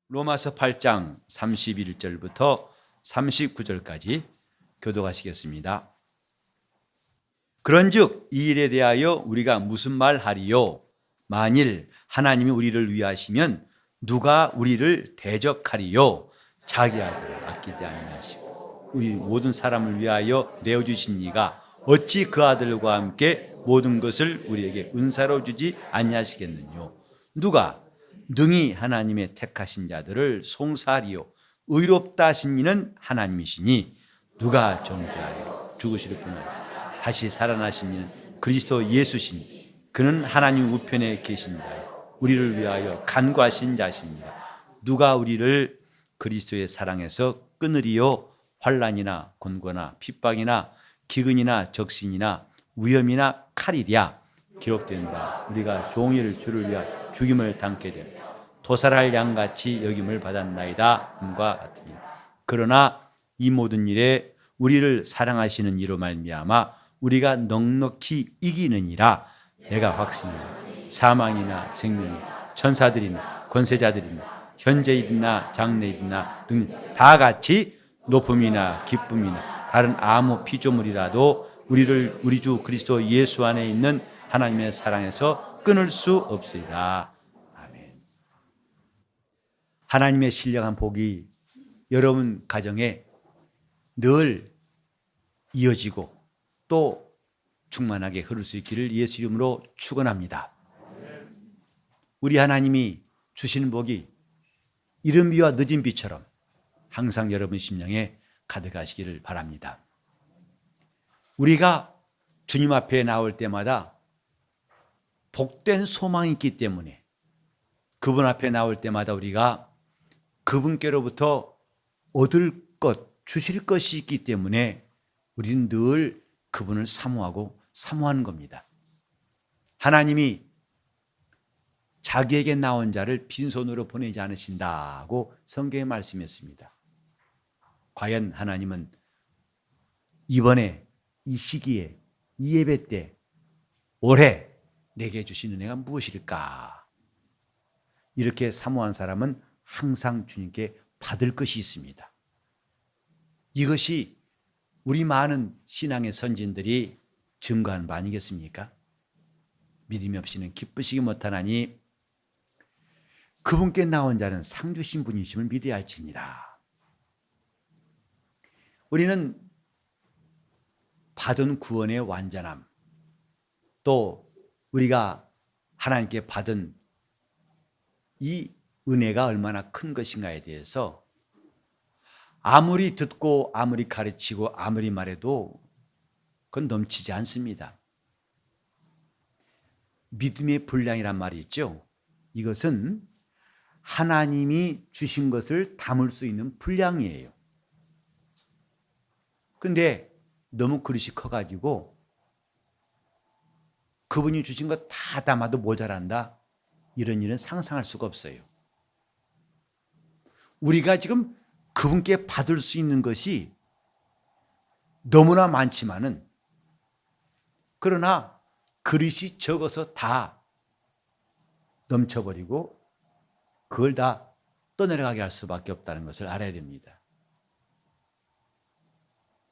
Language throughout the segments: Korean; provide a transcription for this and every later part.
로마서 8장 31절부터 39절까지 교독하시겠습니다. 그런즉 이 일에 대하여 우리가 무슨 말하리요? 만일 하나님이 우리를 위하시면 누가 우리를 대적하리요? 자기 아들을 아끼지 아니하시고 우리 모든 사람을 위하여 내어주신 이가 어찌 그 아들과 함께 모든 것을 우리에게 은사로 주지 아니하시겠느냐? 누가 능히 하나님의 택하신 자들을 송사하리요? 의롭다 하신 이는 하나님이시니 누가 정죄하리요? 죽으실 분은 다시 살아나신 이는 그리스도 예수시니 그는 하나님 우편에 계신 자요 우리를 위하여 간구하신 자십니다. 누가 우리를 그리스도의 사랑에서 끊으리요? 환난이나 곤고나 핍박이나 기근이나 적신이나 위험이나 칼이랴. 기록된다. 우리가 종일 주를 위하여 죽임을 당게 되며 도살할 양같이 여김을 받았나이다 함과 같으니 그러나 이 모든 일에 우리를 사랑하시는 이로 말미암아 우리가 넉넉히 이기느니라. 내가 확신하노니 사망이나 생명이나 천사들이나 권세자들이나 현재일이나 장래일이나 등 다 같이 높음이나 기쁨이나 다른 아무 피조물이라도 우리를 우리 주 그리스도 예수 안에 있는 하나님의 사랑에서 끊을 수 없으리라. 아멘. 하나님의 신령한 복이 여러분 가정에 늘 이어지고 또 충만하게 흐를 수 있기를 예수 이름으로 축원합니다. 우리 하나님이 주시는 복이 이른 비와 늦은 비처럼 항상 여러분 심령에 가득하시기를 바랍니다. 우리가 주님 앞에 나올 때마다 복된 소망이 있기 때문에 그분 앞에 나올 때마다 우리가 그분께로부터 얻을 것, 주실 것이 있기 때문에 우리는 늘 그분을 사모하고 사모하는 겁니다. 하나님이 자기에게 나온 자를 빈손으로 보내지 않으신다고 성경에 말씀했습니다. 과연 하나님은 이번에 이 시기에 이 예배 때 올해 내게 주신 은혜가 무엇일까? 이렇게 사모한 사람은 항상 주님께 받을 것이 있습니다. 이것이 우리 많은 신앙의 선진들이 증거한 바 아니겠습니까? 믿음이 없이는 기쁘시기 못하나니 그분께 나온 자는 상 주신 분이심을 믿어야 할지니라. 우리는 받은 구원의 완전함, 또 우리가 하나님께 받은 이 은혜가 얼마나 큰 것인가에 대해서 아무리 듣고 아무리 가르치고 아무리 말해도 그건 넘치지 않습니다. 믿음의 분량이란 말이 있죠. 이것은 하나님이 주신 것을 담을 수 있는 분량이에요. 근데 너무 그릇이 커가지고 그분이 주신 것 다 담아도 모자란다. 이런 일은 상상할 수가 없어요. 우리가 지금 그분께 받을 수 있는 것이 너무나 많지만은 그러나 그릇이 적어서 다 넘쳐버리고 그걸 다 떠내려가게 할 수밖에 없다는 것을 알아야 됩니다.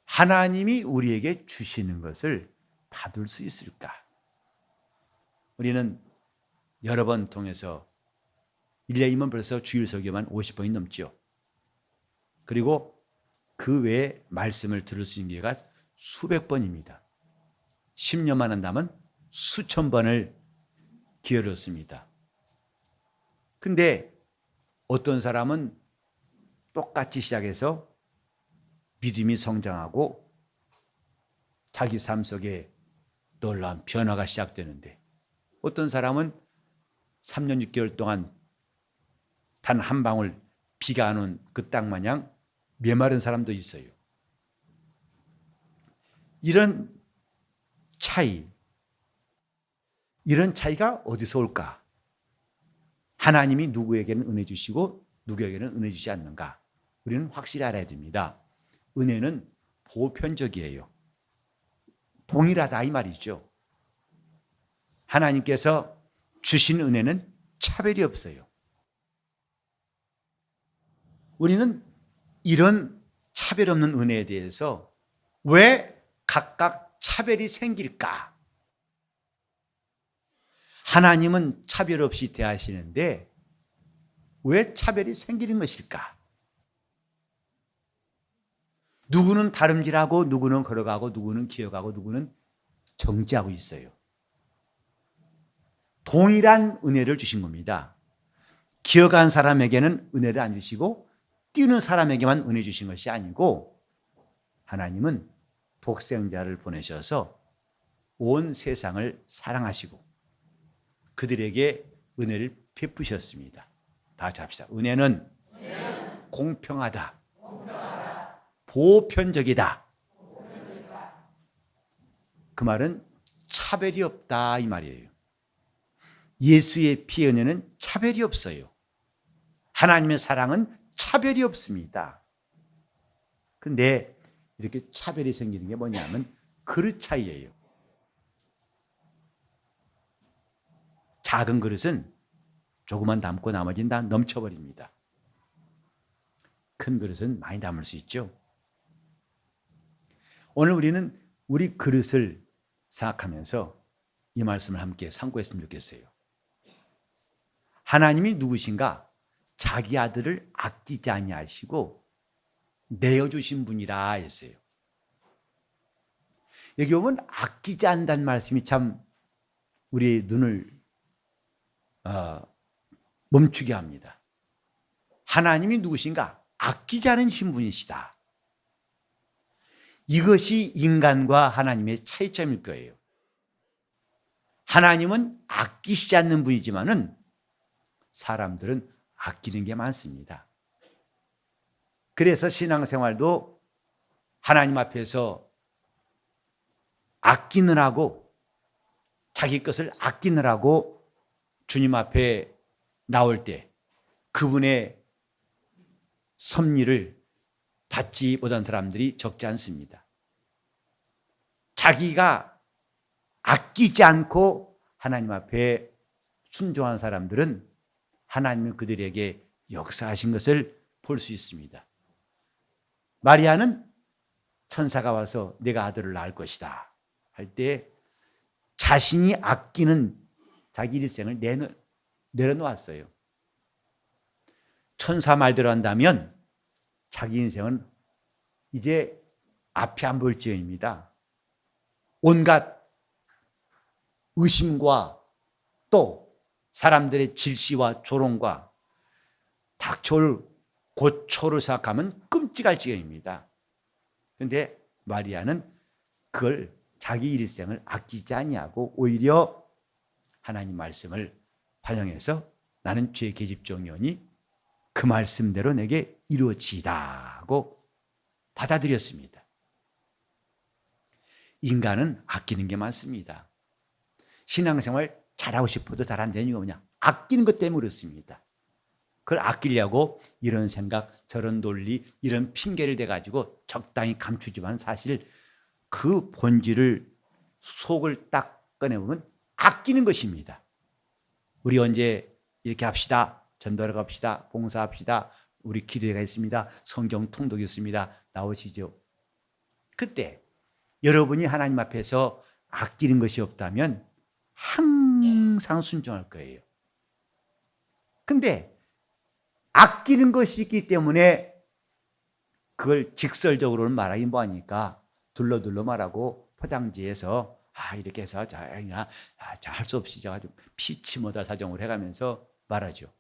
하나님이 우리에게 주시는 것을 받을 수 있을까? 우리는 여러 번 통해서 1년이면 벌써 주일 설교만 50번이 넘죠. 그리고 그 외에 말씀을 들을 수 있는 기회가 수백 번입니다. 10년만 한다면 수천 번을 기회를 얻습니다. 근데 어떤 사람은 똑같이 시작해서 믿음이 성장하고 자기 삶 속에 놀라운 변화가 시작되는데 어떤 사람은 3년 6개월 동안 단 한 방울 비가 안 온 그 땅 마냥 메마른 사람도 있어요. 이런 차이가 어디서 올까? 하나님이 누구에게는 은혜 주시고 누구에게는 은혜 주지 않는가? 우리는 확실히 알아야 됩니다. 은혜는 보편적이에요. 동일하다 이 말이죠. 하나님께서 주신 은혜는 차별이 없어요. 우리는 이런 차별 없는 은혜에 대해서 왜 각각 차별이 생길까? 하나님은 차별 없이 대하시는데 왜 차별이 생기는 것일까? 누구는 다름질하고 누구는 걸어가고 누구는 기어가고 누구는 정지하고 있어요. 동일한 은혜를 주신 겁니다. 기어간 사람에게는 은혜를 안 주시고 뛰는 사람에게만 은혜 주신 것이 아니고 하나님은 독생자를 보내셔서 온 세상을 사랑하시고 그들에게 은혜를 베푸셨습니다. 다 같이 합시다. 은혜는 공평하다. 보편적이다. 그 말은 차별이 없다 이 말이에요. 예수의 피의 은혜는 차별이 없어요. 하나님의 사랑은 차별이 없습니다. 그런데 이렇게 차별이 생기는 게 뭐냐면 그릇 차이예요. 작은 그릇은 조금만 담고 나머지는 다 넘쳐버립니다. 큰 그릇은 많이 담을 수 있죠. 오늘 우리는 우리 그릇을 생각하면서 이 말씀을 함께 상고했으면 좋겠어요. 하나님이 누구신가? 자기 아들을 아끼지 아니하시고 내어주신 분이라 했어요. 여기 보면 아끼지 않는다는 말씀이 참 우리의 눈을 멈추게 합니다. 하나님이 누구신가? 아끼지 않으신 분이시다. 이것이 인간과 하나님의 차이점일 거예요. 하나님은 아끼시지 않는 분이지만은 사람들은 아끼는 게 많습니다. 그래서 신앙생활도 하나님 앞에서 아끼느라고 자기 것을 아끼느라고 주님 앞에 나올 때 그분의 섭리를 받지 못한 사람들이 적지 않습니다. 자기가 아끼지 않고 하나님 앞에 순종한 사람들은 하나님은 그들에게 역사하신 것을 볼 수 있습니다. 마리아는 천사가 와서 내가 아들을 낳을 것이다 할 때 자신이 아끼는 자기 일생을 내려놓았어요. 천사 말대로 한다면 자기 인생은 이제 앞이 안 보일 지경입니다. 온갖 의심과 또 사람들의 질시와 조롱과 닥쳐올 고초를 생각하면 끔찍할 지경입니다. 그런데 마리아는 그걸 자기 일생을 아끼지 아니하고 오히려 하나님 말씀을 반영해서 나는 주의 계집종이오니 그 말씀대로 내게 이루어지이다 하고 받아들였습니다. 인간은 아끼는 게 많습니다. 신앙생활 잘하고 싶어도 잘 안 되는 이유가 뭐냐? 아끼는 것 때문에 그렇습니다. 그걸 아끼려고 이런 생각, 저런 논리, 이런 핑계를 대가지고 적당히 감추지만 사실 그 본질을 속을 딱 꺼내보면 아끼는 것입니다. 우리 언제 이렇게 합시다. 전도하러 갑시다. 봉사합시다. 우리 기도회가 있습니다. 성경 통독이 있습니다. 나오시죠. 그때 여러분이 하나님 앞에서 아끼는 것이 없다면 항상 순종할 거예요. 근데 아끼는 것이 있기 때문에 그걸 직설적으로는 말하기 뭐하니까 둘러둘러 말하고 포장지에서 이렇게 해서 할 수 없이 제가 좀 피치 못할 사정을 해가면서 말하죠.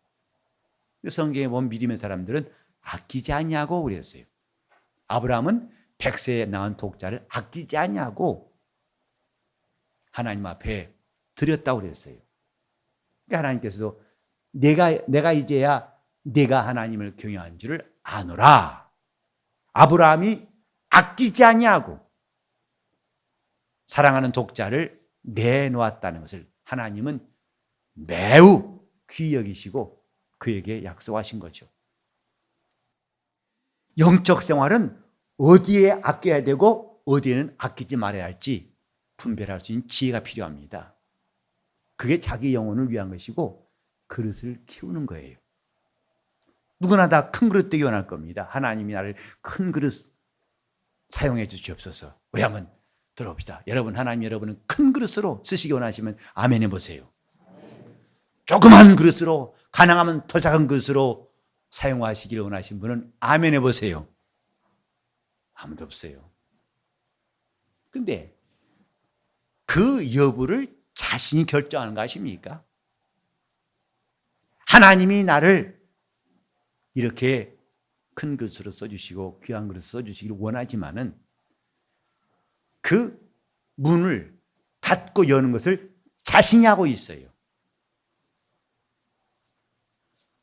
성경에 보면 믿음의 사람들은 아끼지 아니하고 그랬어요. 아브라함은 100세에 낳은 독자를 아끼지 아니하고 하나님 앞에 드렸다고 그랬어요. 그러니까 하나님께서도 내가 이제야 내가 하나님을 경외한 줄을 아노라. 아브라함이 아끼지 아니하고 사랑하는 독자를 내놓았다는 것을 하나님은 매우 귀히 여기시고 그에게 약속하신 거죠. 영적 생활은 어디에 아껴야 되고 어디에는 아끼지 말아야 할지 분별할 수 있는 지혜가 필요합니다. 그게 자기 영혼을 위한 것이고 그릇을 키우는 거예요. 누구나 다 큰 그릇 되기 원할 겁니다. 하나님이 나를 큰 그릇 사용해 주시옵소서. 우리 한번 들어봅시다. 여러분, 하나님 여러분은 큰 그릇으로 쓰시기 원하시면 아멘 해보세요. 조그만 그릇으로, 가능하면 더 작은 그릇으로 사용하시기를 원하신 분은 아멘 해보세요. 아무도 없어요. 근데 그 여부를 자신이 결정하는 거 아십니까? 하나님이 나를 이렇게 큰 그릇으로 써주시고 귀한 그릇으로 써주시기를 원하지만은 그 문을 닫고 여는 것을 자신이 하고 있어요.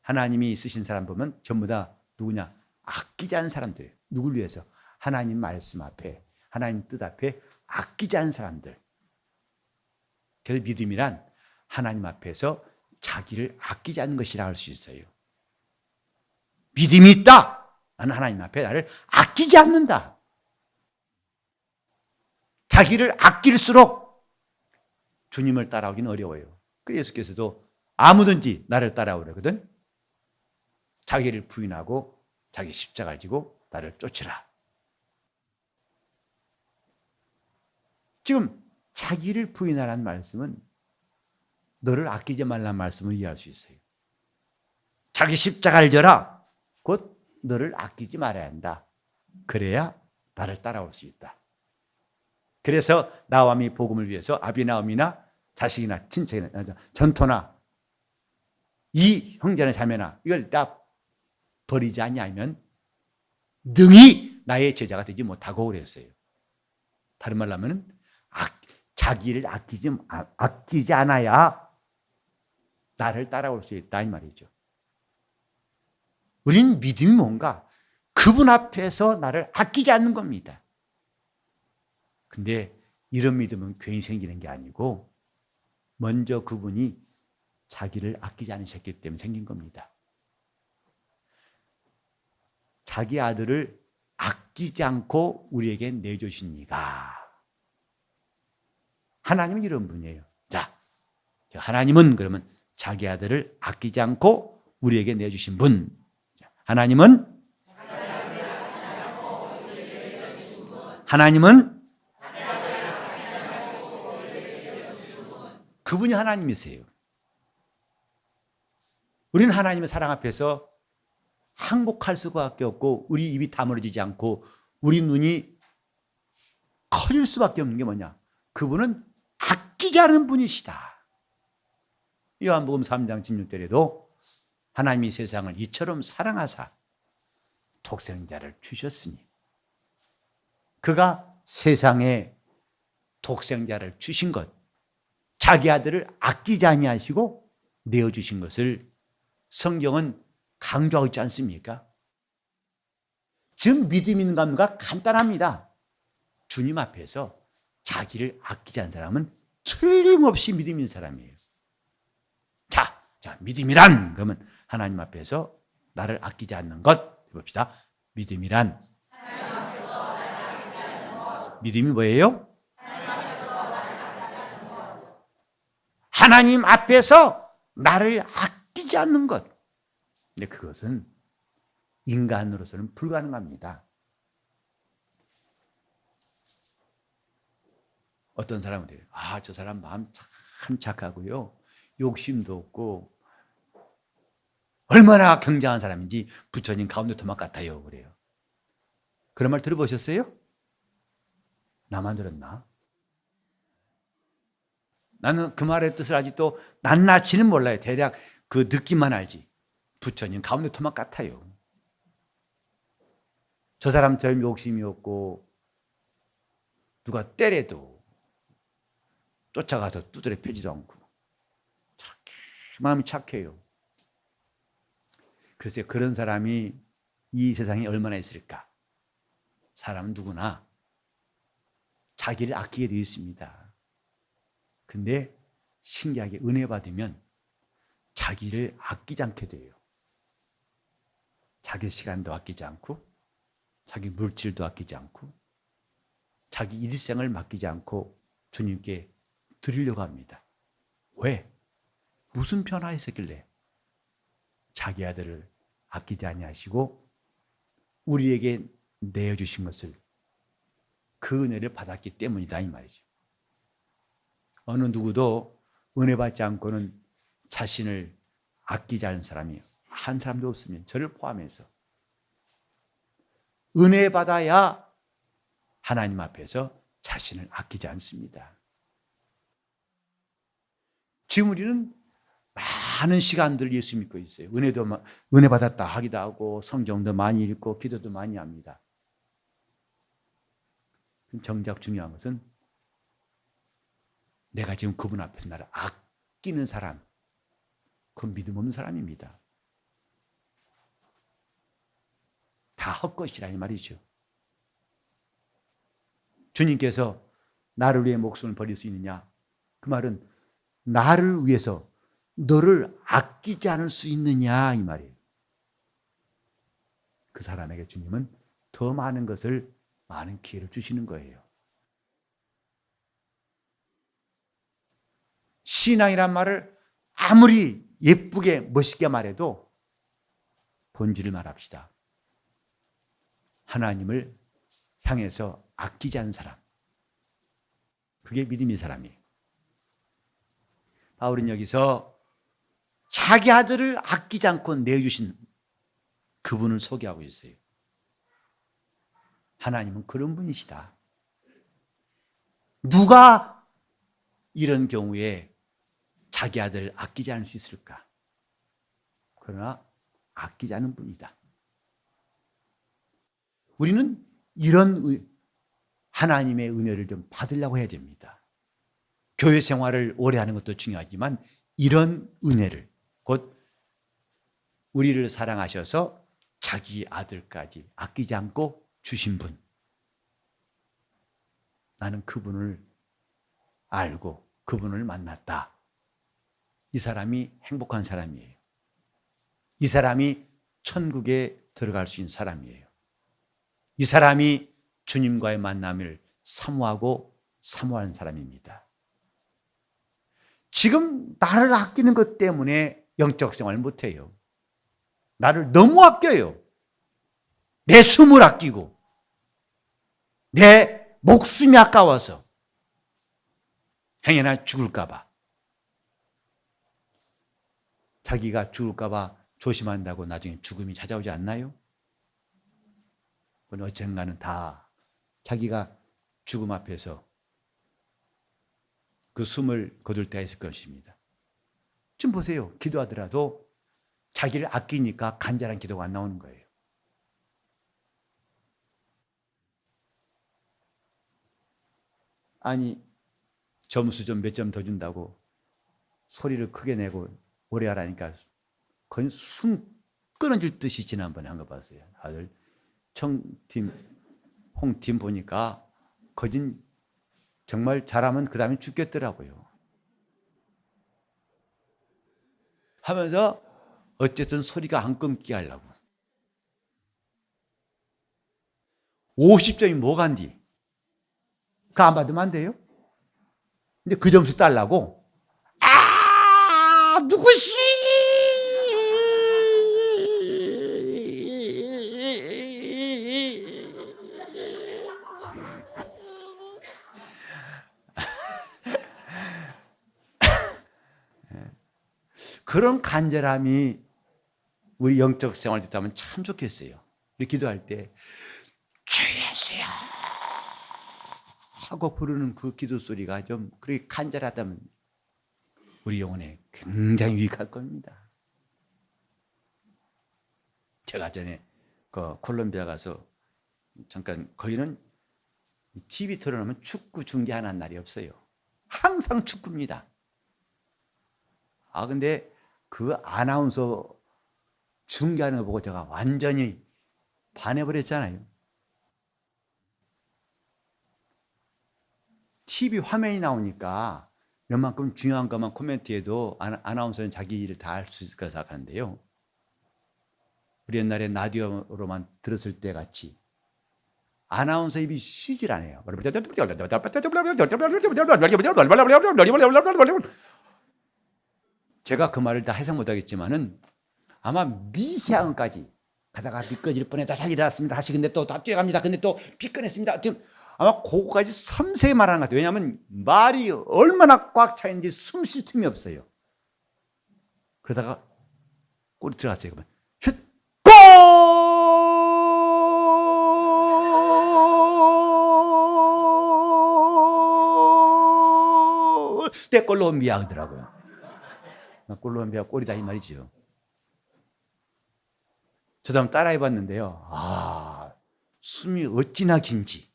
하나님이 쓰신 사람 보면 전부 다 누구냐? 아끼지 않은 사람들. 누굴 위해서? 하나님 말씀 앞에, 하나님 뜻 앞에 아끼지 않은 사람들. 그래서 믿음이란 하나님 앞에서 자기를 아끼지 않는 것이라 할 수 있어요. 믿음이 있다. 나는 하나님 앞에 나를 아끼지 않는다. 자기를 아낄수록 주님을 따라오기는 어려워요. 그래서 예수께서도 아무든지 나를 따라오려거든 자기를 부인하고 자기 십자가를 지고 나를 쫓으라. 지금 자기를 부인하라는 말씀은 너를 아끼지 말라는 말씀을 이해할 수 있어요. 자기 십자가를 져라. 곧 너를 아끼지 말아야 한다. 그래야 나를 따라올 수 있다. 그래서 나오미 복음을 위해서 아비나오미나 자식이나 친척이나 전토나 이 형제나 자매나 이걸 다 버리지 않냐면 능히 나의 제자가 되지 못하고 그랬어요. 다른 말로 하면 자기를 아끼지 않아야 나를 따라올 수 있다 이 말이죠. 우린 믿음이 뭔가? 그분 앞에서 나를 아끼지 않는 겁니다. 근데 이런 믿음은 괜히 생기는 게 아니고 먼저 그분이 자기를 아끼지 않으셨기 때문에 생긴 겁니다. 자기 아들을 아끼지 않고 우리에게 내주신 이가 하나님은 이런 분이에요. 자, 하나님은 그러면 자기 아들을 아끼지 않고 우리에게 내주신 분. 하나님은 그분이 하나님이세요. 우리는 하나님의 사랑 앞에서 항복할 수밖에 없고 우리 입이 다물어지지 않고 우리 눈이 커질 수밖에 없는 게 뭐냐? 그분은 아끼지 않은 분이시다. 요한복음 3장 16절에도 하나님이 세상을 이처럼 사랑하사 독생자를 주셨으니 그가 세상에 독생자를 주신 것, 자기 아들을 아끼지 아니하시고 내어주신 것을 성경은 강조하고 있지 않습니까? 즉 믿음 있는 감가 간단합니다. 주님 앞에서 자기를 아끼지 않은 사람은 틀림없이 믿음 있는 사람이에요. 자, 믿음이란 그러면 하나님 앞에서 나를 아끼지 않는 것 봅시다. 믿음이란 믿음이 뭐예요? 하나님 앞에서 나를 아끼지 않는 것. 근데 그것은 인간으로서는 불가능합니다. 어떤 사람은 그래요. 저 사람 마음 참 착하고요. 욕심도 없고 얼마나 굉장한 사람인지 부처님 가운데 토막 같아요. 그래요. 그런 말 들어보셨어요? 나만 들었나? 나는 그 말의 뜻을 아직도 낱낱이는 몰라요. 대략 그 느낌만 알지. 부처님 가운데 토막 같아요. 저 사람처럼 욕심이 없고 누가 때려도 쫓아가서 두드려 패지도 않고 마음이 착해요. 글쎄요, 그런 사람이 이 세상에 얼마나 있을까? 사람은 누구나 자기를 아끼게 되어 있습니다. 근데 신기하게 은혜 받으면 자기를 아끼지 않게 돼요. 자기 시간도 아끼지 않고 자기 물질도 아끼지 않고 자기 일생을 맡기지 않고 주님께 드리려고 합니다. 왜? 무슨 변화가 있었길래 자기 아들을 아끼지 아니하시고 우리에게 내어주신 것을 그 은혜를 받았기 때문이다 이 말이죠. 어느 누구도 은혜 받지 않고는 자신을 아끼지 않은 사람이 한 사람도 없으면 저를 포함해서 은혜 받아야 하나님 앞에서 자신을 아끼지 않습니다. 지금 우리는 많은 시간들을 예수 믿고 있어요. 은혜 받았다 하기도 하고 성경도 많이 읽고 기도도 많이 합니다. 정작 중요한 것은 내가 지금 그분 앞에서 나를 아끼는 사람, 그건 믿음 없는 사람입니다. 다 헛것이라 이 말이죠. 주님께서 나를 위해 목숨을 버릴 수 있느냐? 그 말은 나를 위해서 너를 아끼지 않을 수 있느냐 이 말이에요. 그 사람에게 주님은 더 많은 것을, 많은 기회를 주시는 거예요. 신앙이란 말을 아무리 예쁘게 멋있게 말해도 본질을 말합시다. 하나님을 향해서 아끼지 않는 사람, 그게 믿음의 사람이에요. 바울은 여기서 자기 아들을 아끼지 않고 내어주신 그분을 소개하고 있어요. 하나님은 그런 분이시다. 누가 이런 경우에 자기 아들을 아끼지 않을 수 있을까? 그러나 아끼지 않은 분이다. 우리는 이런 하나님의 은혜를 좀 받으려고 해야 됩니다. 교회 생활을 오래 하는 것도 중요하지만 이런 은혜를, 곧 우리를 사랑하셔서 자기 아들까지 아끼지 않고 주신 분, 나는 그분을 알고 그분을 만났다. 이 사람이 행복한 사람이에요. 이 사람이 천국에 들어갈 수 있는 사람이에요. 이 사람이 주님과의 만남을 사모하고 사모하는 사람입니다. 지금 나를 아끼는 것 때문에 영적 생활을 못해요. 나를 너무 아껴요. 내 숨을 아끼고 내 목숨이 아까워서 행여나 죽을까 봐, 자기가 죽을까 봐 조심한다고 나중에 죽음이 찾아오지 않나요? 그건 언젠가는 다 자기가 죽음 앞에서 그 숨을 거둘 때가 있을 것입니다. 지금 보세요. 기도하더라도 자기를 아끼니까 간절한 기도가 안 나오는 거예요. 아니, 점수 좀 몇 점 더 준다고 소리를 크게 내고 오래 하라니까 거의 숨 끊어질 듯이 지난번에 한 거 봤어요. 아들 청팀, 홍팀 보니까 거진 정말 잘하면 그 다음에 죽겠더라고요. 하면서 어쨌든 소리가 안 끊기게 하려고. 50점이 뭐간디? 그거 안 받으면 안 돼요? 근데 그 점수 딸라고? 누구시? 그런 간절함이 우리 영적 생활 됐다면 참 좋겠어요. 우리 기도할 때 주 예수야 하고 부르는 그 기도 소리가 좀 그렇게 간절하다면 우리 영혼에 굉장히 유익할 겁니다. 제가 전에 그 콜롬비아 가서 잠깐, 거기는 TV 틀어놓으면 축구 중계하는 날이 없어요. 항상 축구입니다. 근데 그 아나운서 중계하는 거 보고 제가 완전히 반해버렸잖아요. TV 화면이 나오니까 웬만큼 중요한 것만 코멘트해도 아나운서는 자기 일을 다 할 수 있을 거라 생각하는데요. 우리 옛날에 라디오로만 들었을 때 같이 아나운서 입이 쉬질 않아요. 제가 그 말을 다 해석 못하겠지만은 아마 미세한 것까지 가다가 미끄러질 뻔했다 다시 일어났습니다. 다시 근데 또 뛰어갑니다. 근데 또 비껴냈습니다. 지금 아마 그거까지 섬세히 말하는 것 같아요. 왜냐하면 말이 얼마나 꽉 차 있는지 숨 쉴 틈이 없어요. 그러다가 골이 들어갔어요. 그러면 슛! 골! 때 콜롬비아 하더라고요. 콜롬비아 골이다 이 말이죠. 저도 한번 따라해 봤는데요. 숨이 어찌나 긴지.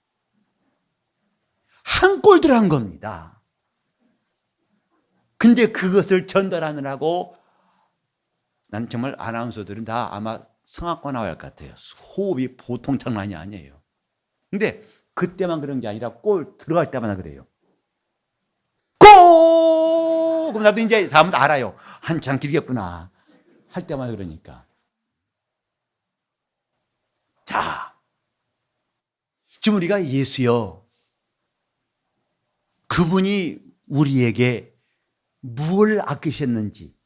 한 골 들어간 겁니다. 근데 그것을 전달하느라고 난 정말 아나운서들은 다 아마 성악과 나와야 할 것 같아요. 호흡이 보통 장난이 아니에요. 근데 그때만 그런 게 아니라 골 들어갈 때마다 그래요. 골! 그럼 나도 이제 다음부터 알아요. 한참 길겠구나. 할 때마다 그러니까. 자, 지금 우리가 예수여, 그분이 우리에게 무엇을 아끼셨는지,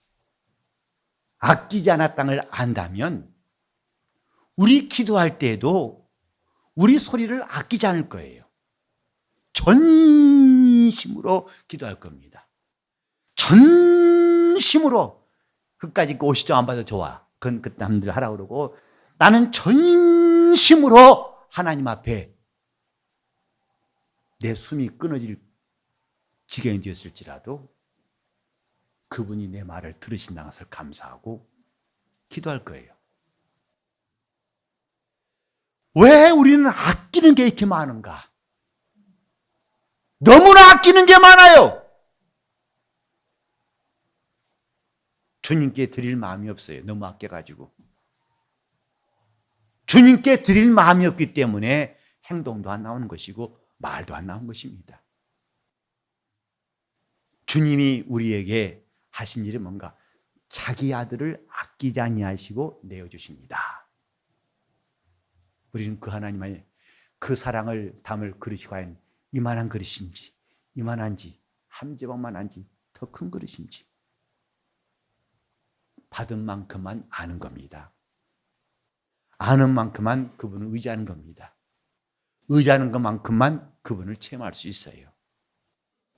아끼지 않았다는 걸 안다면 우리 기도할 때에도 우리 소리를 아끼지 않을 거예요. 전심으로 기도할 겁니다. 전심으로. 그까짓 거 50점 안 받아도 좋아. 그건 그 남들 하라고 그러고, 나는 전심으로 하나님 앞에 내 숨이 끊어질 지경이 되었을지라도 그분이 내 말을 들으신다는 것을 감사하고 기도할 거예요. 왜 우리는 아끼는 게 이렇게 많은가? 너무나 아끼는 게 많아요. 주님께 드릴 마음이 없어요. 너무 아껴가지고. 주님께 드릴 마음이 없기 때문에 행동도 안 나오는 것이고 말도 안 나오는 것입니다. 주님이 우리에게 하신 일이 뭔가? 자기 아들을 아끼지 아니하시고 내어주십니다. 우리는 그 하나님의 그 사랑을 담을 그릇이 과연 이만한 그릇인지, 이만한지, 함지박만한지, 더 큰 그릇인지 받은 만큼만 아는 겁니다. 아는 만큼만 그분을 의지하는 겁니다. 의지하는 것만큼만 그분을 체험할 수 있어요.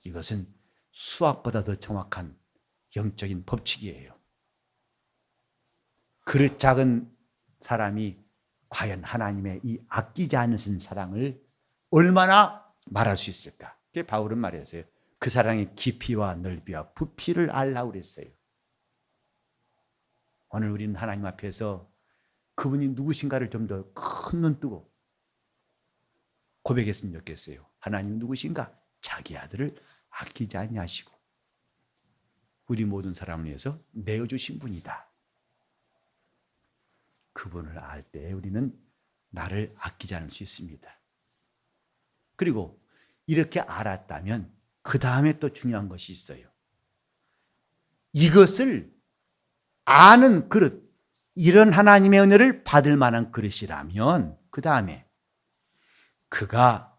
이것은 수학보다 더 정확한 영적인 법칙이에요. 그릇 작은 사람이 과연 하나님의 이 아끼지 않으신 사랑을 얼마나 말할 수 있을까? 그게 바울은 말했어요. 그 사랑의 깊이와 넓이와 부피를 알라고 그랬어요. 오늘 우리는 하나님 앞에서 그분이 누구신가를 좀 더 큰 눈 뜨고 고백했으면 좋겠어요. 하나님 누구신가? 자기 아들을 아끼지 아니하시고 우리 모든 사람을 위해서 내어주신 분이다. 그분을 알 때 우리는 나를 아끼지 않을 수 있습니다. 그리고 이렇게 알았다면 그 다음에 또 중요한 것이 있어요. 이것을 아는 그릇, 이런 하나님의 은혜를 받을 만한 그릇이라면 그 다음에 그가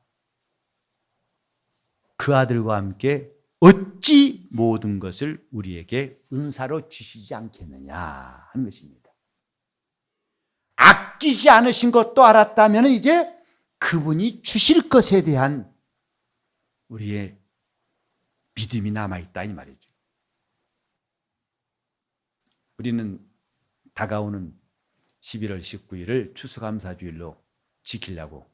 그 아들과 함께 어찌 모든 것을 우리에게 은사로 주시지 않겠느냐 하는 것입니다. 아끼지 않으신 것도 알았다면 이제 그분이 주실 것에 대한 우리의 믿음이 남아있다 이 말이죠. 우리는 다가오는 11월 19일을 추수감사주일로 지키려고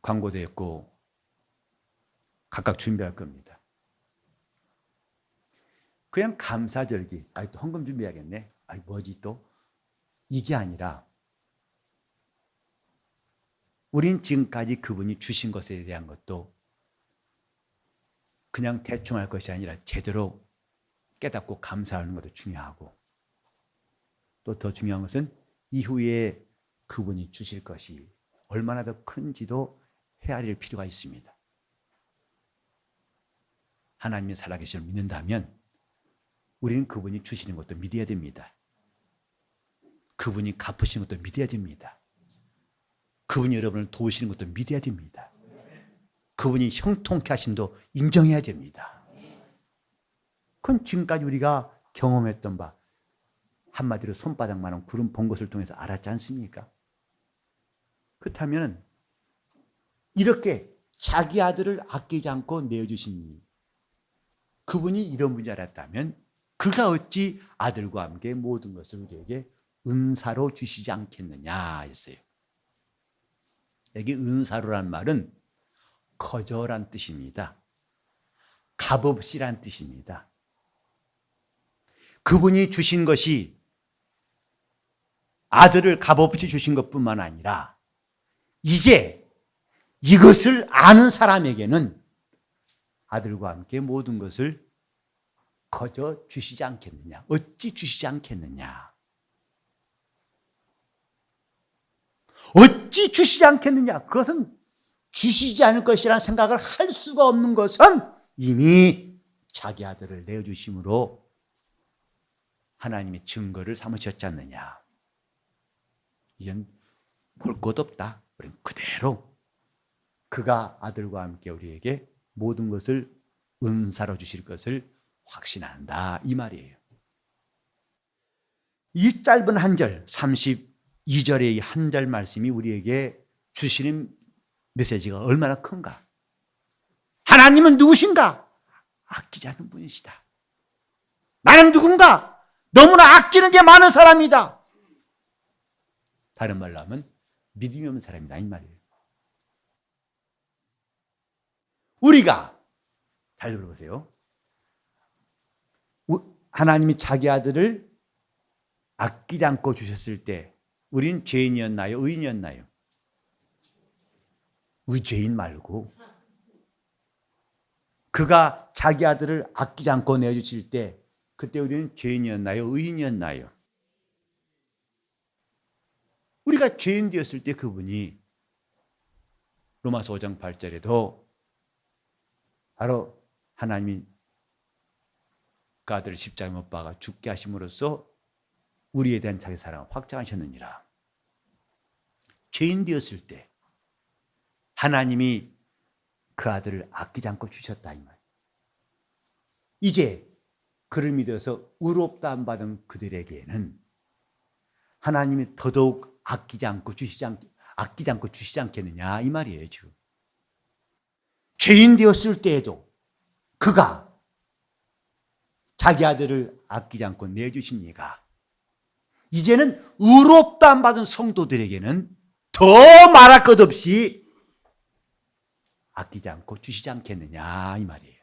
광고도 했고 각각 준비할 겁니다. 그냥 감사절기, 또 헌금 준비해야겠네. 뭐지 또? 이게 아니라 우린 지금까지 그분이 주신 것에 대한 것도 그냥 대충 할 것이 아니라 제대로 깨닫고 감사하는 것도 중요하고 또 더 중요한 것은 이후에 그분이 주실 것이 얼마나 더 큰지도 헤아릴 필요가 있습니다. 하나님의 살아계심을 믿는다면 우리는 그분이 주시는 것도 믿어야 됩니다. 그분이 갚으시는 것도 믿어야 됩니다. 그분이 여러분을 도우시는 것도 믿어야 됩니다. 그분이 형통케 하심도 인정해야 됩니다. 그건 지금까지 우리가 경험했던 바 한마디로 손바닥만한 구름 본 것을 통해서 알았지 않습니까? 그렇다면 이렇게 자기 아들을 아끼지 않고 내어주신 그분이 이런 분이 알았다면 그가 어찌 아들과 함께 모든 것을 우리에게 은사로 주시지 않겠느냐 했어요. 여기 은사로란 말은 거저란 뜻입니다. 값없이란 뜻입니다. 그분이 주신 것이 아들을 값없이 주신 것뿐만 아니라 이제 이것을 아는 사람에게는 아들과 함께 모든 것을 거저 주시지 않겠느냐. 어찌 주시지 않겠느냐. 어찌 주시지 않겠느냐. 그것은 주시지 않을 것이라는 생각을 할 수가 없는 것은 이미 자기 아들을 내어주심으로 하나님의 증거를 삼으셨지 않느냐. 이건 볼 것 없다. 우리는 그대로 그가 아들과 함께 우리에게 모든 것을 은사로 주실 것을 확신한다. 이 말이에요. 이 짧은 한 절, 32절의 이 한 절 말씀이 우리에게 주시는 메시지가 얼마나 큰가. 하나님은 누구신가? 아끼지 않는 분이시다. 나는 누군가? 너무나 아끼는 게 많은 사람이다. 다른 말로 하면 믿음이 없는 사람이다 이 말이에요. 우리가 잘 들어보세요. 하나님이 자기 아들을 아끼지 않고 주셨을 때 우린 죄인이었나요? 의인이었나요? 의죄인 말고 그가 자기 아들을 아끼지 않고 내어주실 때 그때 우리는 죄인이었나요? 의인이었나요? 우리가 죄인 되었을 때 그분이 로마서 5장 8절에도 바로 하나님이 그 아들을 십자가에 못 박아 죽게 하심으로써 우리에 대한 자기 사랑을 확정하셨느니라. 죄인 되었을 때 하나님이 그 아들을 아끼지 않고 주셨다 이 말. 이제 그를 믿어서 의롭다함 받은 그들에게는 하나님이 더더욱 아끼지 않고 주시지 않겠느냐 이 말이에요. 지금 죄인 되었을 때에도 그가 자기 아들을 아끼지 않고 내주신 이가 이제는 의롭다함 받은 성도들에게는 더 말할 것 없이 아끼지 않고 주시지 않겠느냐 이 말이에요.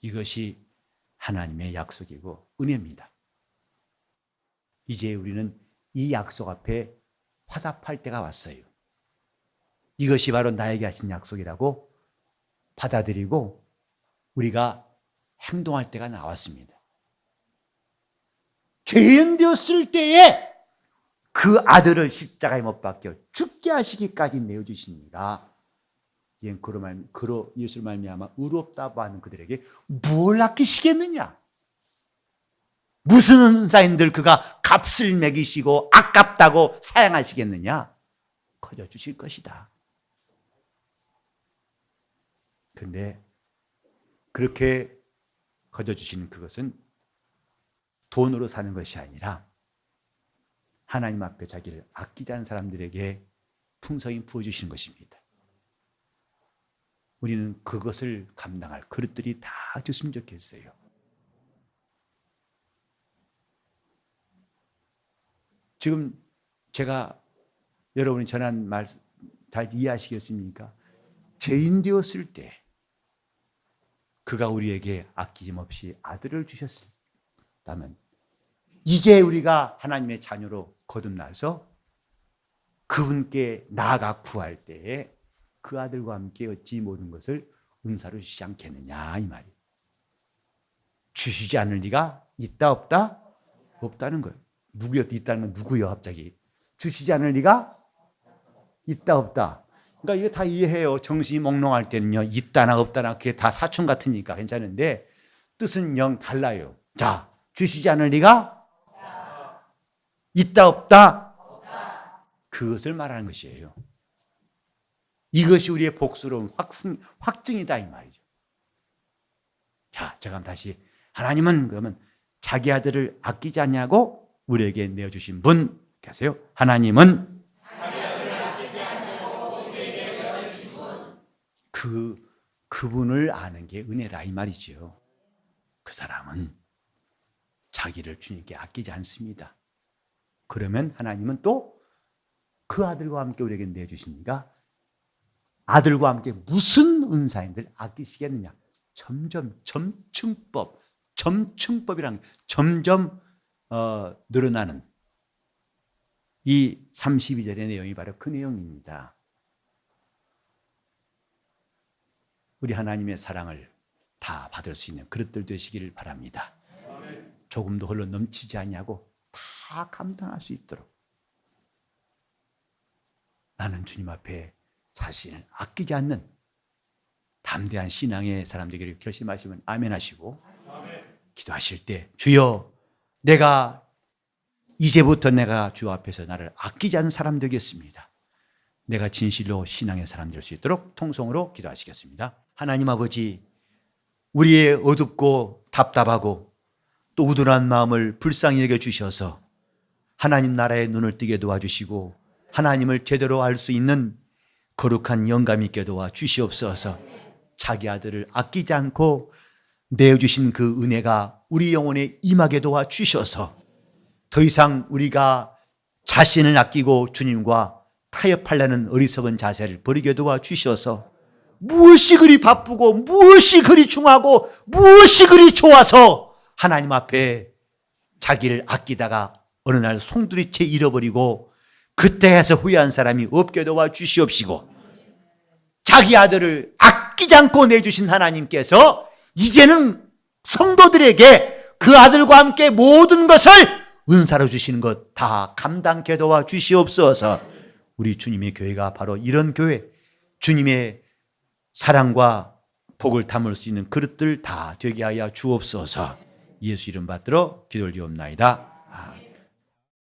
이것이 하나님의 약속이고 은혜입니다. 이제 우리는 이 약속 앞에 화답할 때가 왔어요. 이것이 바로 나에게 하신 약속이라고 받아들이고 우리가 행동할 때가 나왔습니다. 죄인 되었을 때에 그 아들을 십자가에 못 박혀 죽게 하시기까지 내어주신 이가 그로 예수를 말미암아 의롭다고 하는 그들에게 뭘 아끼시겠느냐? 무슨 은사인들 그가 값을 매기시고 아깝다고 사양하시겠느냐? 커져 주실 것이다. 그런데 그렇게 커져 주시는 그것은 돈으로 사는 것이 아니라 하나님 앞에 자기를 아끼지 않은 사람들에게 풍성히 부어주시는 것입니다. 우리는 그것을 감당할 그릇들이 다 됐으면 좋겠어요. 지금 제가 여러분이 전한 말 잘 이해하시겠습니까? 죄인 되었을 때 그가 우리에게 아끼짐 없이 아들을 주셨다면 이제 우리가 하나님의 자녀로 거듭나서 그분께 나아가 구할 때에 그 아들과 함께 어찌 모든 것을 은사로 주시지 않겠느냐 이 말이에요. 주시지 않을 리가 있다 없다? 없다는 거예요. 누구요? 있다는 건 누구요? 갑자기 주시지 않을 리가 있다 없다. 그러니까 이거 다 이해해요. 정신이 몽롱할 때는요. 있다나 없다나 그게 다 사촌 같으니까 괜찮은데 뜻은 영 달라요. 자, 주시지 않을 리가 있다 없다. 그것을 말하는 것이에요. 이것이 우리의 복스러운 확증이다 이 말이죠. 자, 제가 다시 하나님은 그러면 자기 아들을 아끼지 않냐고 우리에게 내어주신 분 계세요. 하나님은 그분을 아는 게 은혜라 이 말이죠. 그 사람은 자기를 주님께 아끼지 않습니다. 그러면 하나님은 또 그 아들과 함께 우리에게 내주십니까? 아들과 함께 무슨 은사인들 아끼시겠느냐? 점점 점층법이란 점점 늘어나는 이 32절의 내용이 바로 그 내용입니다. 우리 하나님의 사랑을 다 받을 수 있는 그릇들 되시기를 바랍니다. 조금도 홀로 넘치지 않냐고 다 감당할 수 있도록 나는 주님 앞에 자신을 아끼지 않는 담대한 신앙의 사람 되기를 결심하시면 아멘 하시고, 기도하실 때 주여 이제부터 내가 주 앞에서 나를 아끼지 않는 사람 되겠습니다. 내가 진실로 신앙의 사람 될 수 있도록 통성으로 기도하시겠습니다. 하나님 아버지, 우리의 어둡고 답답하고 또 우둔한 마음을 불쌍히 여겨주셔서 하나님 나라의 눈을 뜨게 도와주시고 하나님을 제대로 알 수 있는 거룩한 영감 있게 도와주시옵소서. 자기 아들을 아끼지 않고 내어주신 그 은혜가 우리 영혼에 임하게 도와주셔서 더 이상 우리가 자신을 아끼고 주님과 타협하려는 어리석은 자세를 버리게 도와주셔서 무엇이 그리 바쁘고 무엇이 그리 중하고 무엇이 그리 좋아서 하나님 앞에 자기를 아끼다가 어느 날 송두리째 잃어버리고 그때에서 후회한 사람이 없게 도와주시옵시고, 자기 아들을 아끼지 않고 내주신 하나님께서 이제는 성도들에게 그 아들과 함께 모든 것을 은사로 주시는 것 다 감당케 도와주시옵소서. 우리 주님의 교회가 바로 이런 교회, 주님의 사랑과 복을 담을 수 있는 그릇들 다 되게 하여 주옵소서. 예수 이름 받들어 기도를 드리옵나이다. 아멘.